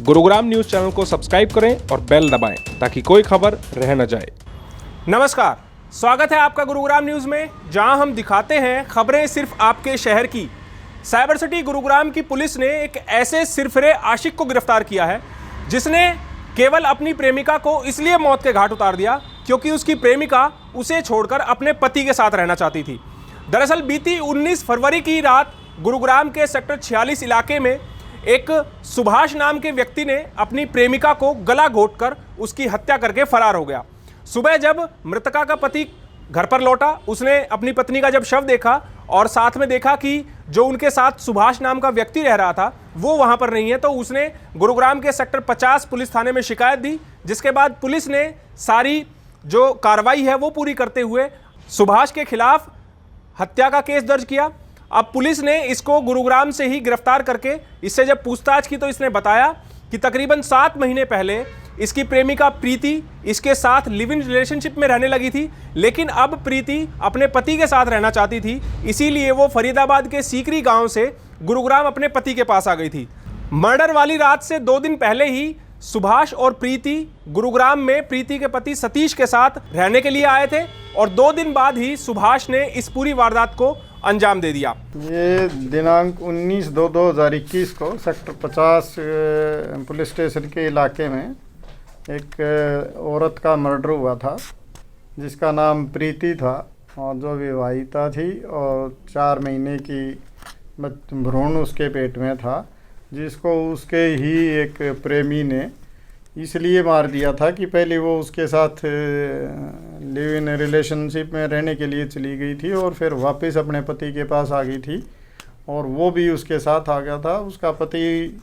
Gurugram news channel को subscribe करें और बेल दबाएं ताकि कोई खबर रह न जाए। नमस्कार, स्वागत है आपका गुरुग्राम न्यूज में, जहां हम दिखाते हैं खबरें सिर्फ आपके शहर की। साइबर सिटी गुरुग्राम की पुलिस ने एक ऐसे सिरफिरे आशिक को गिरफ्तार किया है जिसने केवल अपनी प्रेमिका को इसलिए मौत के घाट उतार दिया क्योंकि उसकी प्रेमिका उसे छोड़कर अपने पति के साथ रहना चाहती थी। दरअसल बीती 19 फरवरी की रात गुरुग्राम के सेक्टर 46 इलाके में एक सुभाष नाम के व्यक्ति ने अपनी प्रेमिका को गला घोंटकर उसकी हत्या करके फरार हो गया। सुबह जब मृतका का पति घर पर लौटा, उसने अपनी पत्नी का जब शव देखा और साथ में देखा कि जो उनके साथ सुभाष नाम का व्यक्ति रह रहा था वो वहां पर नहीं है, तो उसने गुरुग्राम के सेक्टर 50 पुलिस थाने में शिकायत दी, जिसके बाद पुलिस ने सारी जो कार्रवाई है वो पूरी करते हुए सुभाष के खिलाफ हत्या का केस दर्ज किया। अब पुलिस ने इसको गुरुग्राम से ही गिरफ्तार करके इससे जब पूछताछ की तो इसने बताया कि तकरीबन 7 महीने पहले इसकी प्रेमिका प्रीति इसके साथ लिव इन रिलेशनशिप में रहने लगी थी, लेकिन अब प्रीति अपने पति के साथ रहना चाहती थी, इसीलिए वो फरीदाबाद के सीकरी गांव से गुरुग्राम अपने पति के पास आ गई थी। मर्डर वाली रात से 2 दिन पहले ही सुभाष और प्रीति गुरुग्राम में प्रीति के पति सतीश के साथ रहने के लिए आए थे और 2 दिन बाद ही सुभाष ने इस पूरी वारदात को अंजाम दे दिया। ये दिनांक 19/2/2021 को सेक्टर 50 पुलिस स्टेशन के इलाके में एक औरत का मर्डर हुआ था जिसका नाम प्रीति था और जो विवाहिता थी और 4 महीने की भ्रूण उसके पेट में था, जिसको उसके ही एक प्रेमी ने इसलिए मार दिया था कि पहले वो उसके साथ लिव इन रिलेशनशिप में रहने के लिए चली गई थी और फिर वापस अपने पति के पास आ गई थी और वो भी उसके साथ आ गया था। उसका पति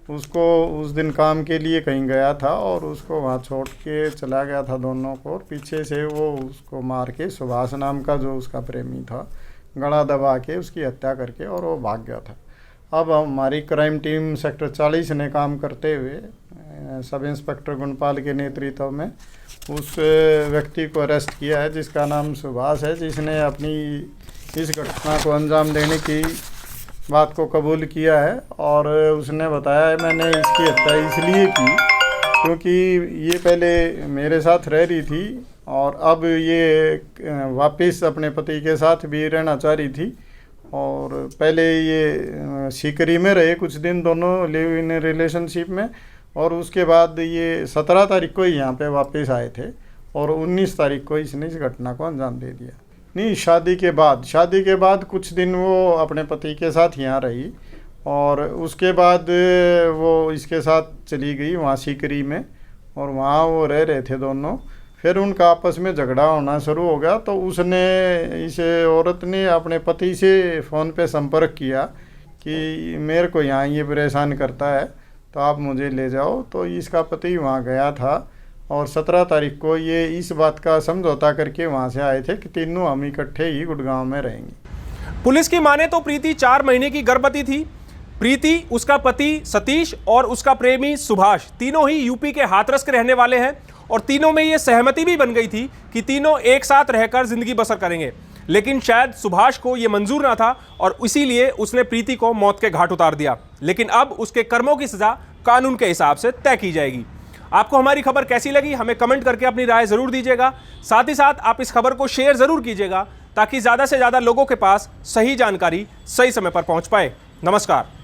उसको उस दिन काम के लिए कहीं गया था और उसको वहाँ छोड़ के चला गया था दोनों को, और पीछे से वो उसको मार के सुभाष नाम का जो उसका प्रेमी था गला दबा के उसकी हत्या करके और वो भाग गया था। अब हमारी क्राइम टीम सेक्टर 40 ने काम करते हुए सब इंस्पेक्टर गुणपाल के नेतृत्व में उस व्यक्ति को अरेस्ट किया है जिसका नाम सुभाष है, जिसने अपनी इस घटना को अंजाम देने की बात को कबूल किया है और उसने बताया है मैंने इसकी हत्या इसलिए की क्योंकि ये पहले मेरे साथ रह रही थी और अब ये वापस अपने पति के साथ भी रहना चाह रही थी और पहले ये सीकरी में रहे कुछ दिन दोनों लिव इन रिलेशनशिप में और उसके बाद ये 17 तारीख को ही यहाँ पे वापस आए थे और 19 तारीख को इसने इस घटना को अंजाम दे दिया। नहीं, शादी के बाद कुछ दिन वो अपने पति के साथ यहाँ रही और उसके बाद वो इसके साथ चली गई वहाँ सीकरी में और वहाँ वो रह रहे थे दोनों। फिर उनका आपस में झगड़ा होना शुरू हो गया तो उसने इस औरत ने अपने पति से फ़ोन पे संपर्क किया कि मेरे को यहाँ ये परेशान करता है तो आप मुझे ले जाओ। तो इसका पति वहाँ गया था और 17 तारीख को ये इस बात का समझौता करके वहाँ से आए थे कि तीनों हम इकट्ठे ही गुड़गांव में रहेंगे। पुलिस की माने तो प्रीति 4 महीने की गर्भवती थी। प्रीति, उसका पति सतीश और उसका प्रेमी सुभाष तीनों ही यूपी के हाथरस के रहने वाले हैं और तीनों में ये सहमति भी बन गई थी कि तीनों एक साथ रहकर जिंदगी बसर करेंगे, लेकिन शायद सुभाष को ये मंजूर ना था और इसीलिए उसने प्रीति को मौत के घाट उतार दिया। लेकिन अब उसके कर्मों की सजा कानून के हिसाब से तय की जाएगी। आपको हमारी खबर कैसी लगी हमें कमेंट करके अपनी राय जरूर दीजिएगा। साथ ही साथ आप इस खबर को शेयर जरूर कीजिएगा ताकि ज्यादा से ज्यादा लोगों के पास सही जानकारी सही समय पर पहुंच पाए। नमस्कार।